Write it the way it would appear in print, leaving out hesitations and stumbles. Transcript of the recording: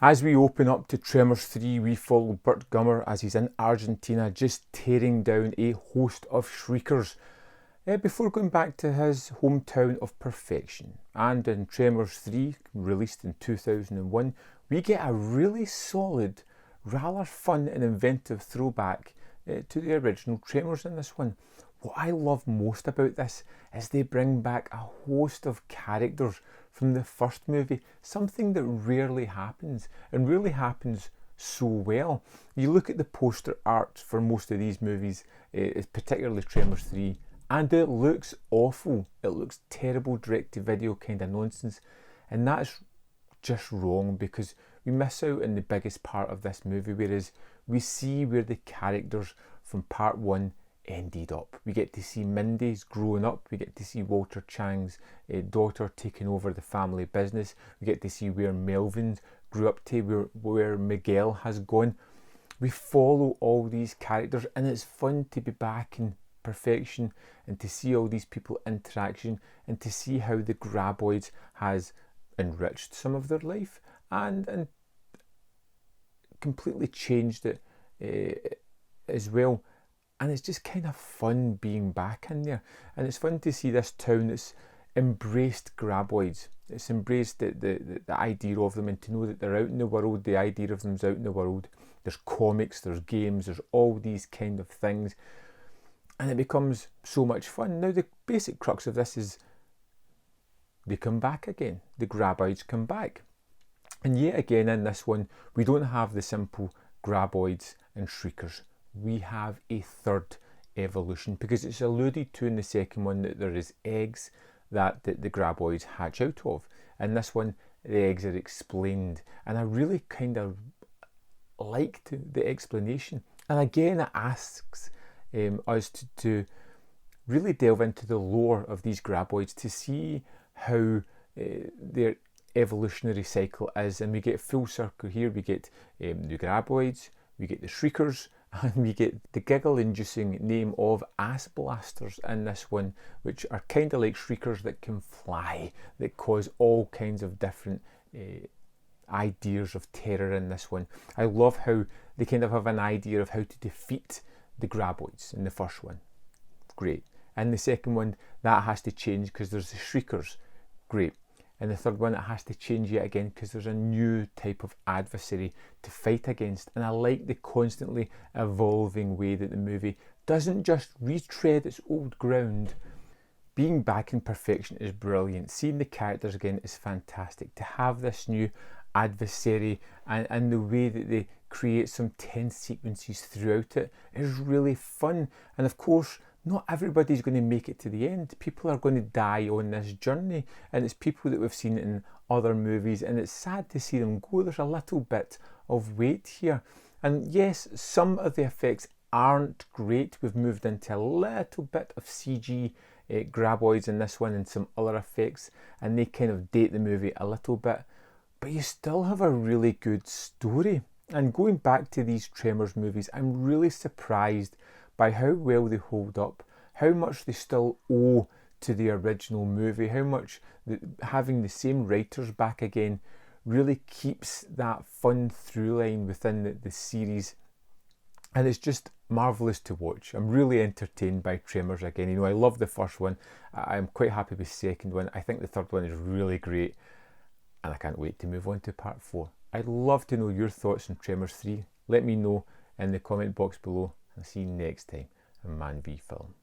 As we open up to Tremors 3, we follow Burt Gummer as he's in Argentina just tearing down a host of shriekers before going back to his hometown of perfection. And in Tremors 3, released in 2001, we get a really solid, rather fun and inventive throwback to the original Tremors in this one. What I love most about this is they bring back a host of characters from the first movie, something that rarely happens, and rarely happens so well. You look at the poster art for most of these movies, particularly Tremors 3, and it looks awful. It looks terrible direct-to-video kind of nonsense, and that's just wrong because we miss out on the biggest part of this movie, whereas we see where the characters from part 1 ended up. We get to see Mindy's growing up, we get to see Walter Chang's daughter taking over the family business, we get to see where Melvin grew up to, where Miguel has gone. We follow all these characters and it's fun to be back in perfection and to see all these people interaction and to see how the Graboids has enriched some of their life and completely changed it as well. And it's just kind of fun being back in there. And it's fun to see this town that's embraced Graboids. It's embraced the idea of them and to know that they're out in the world, the idea of them's out in the world. There's comics, there's games, there's all these kind of things. And it becomes so much fun. Now the basic crux of this is they come back again. The Graboids come back. And yet again in this one, we don't have the simple Graboids and Shriekers. We have a third evolution because it's alluded to in the second one that there is eggs that the Graboids hatch out of. In this one, the eggs are explained, and I really kind of liked the explanation. And again, it asks us to really delve into the lore of these Graboids to see how their evolutionary cycle is, and we get full circle here. We get the Graboids, we get the Shriekers, and we get the giggle-inducing name of ass blasters in this one, which are kind of like Shriekers that can fly, that cause all kinds of different ideas of terror in this one. I love how they kind of have an idea of how to defeat the Graboids in the first one. Great. In the second one, that has to change because there's the Shriekers. Great. In the third one, it has to change yet again because there's a new type of adversary to fight against. And I like the constantly evolving way that the movie doesn't just retread its old ground. Being back in perfection is brilliant. Seeing the characters again is fantastic. To have this new adversary and the way that they create some tense sequences throughout it is really fun. And of course, not everybody's going to make it to the end. People are going to die on this journey, and it's people that we've seen in other movies, and it's sad to see them go. There's a little bit of weight here, and yes, some of the effects aren't great. We've moved into a little bit of CG Graboids in this one and some other effects, and they kind of date the movie a little bit, but you still have a really good story. And going back to these Tremors movies, I'm really surprised by how well they hold up, how much they still owe to the original movie, how much having the same writers back again really keeps that fun through line within the series. And it's just marvellous to watch. I'm really entertained by Tremors again. You know, I love the first one. I'm quite happy with the second one. I think the third one is really great. And I can't wait to move on to part 4. I'd love to know your thoughts on Tremors 3. Let me know in the comment box below. I'll see you next time on Man v Film.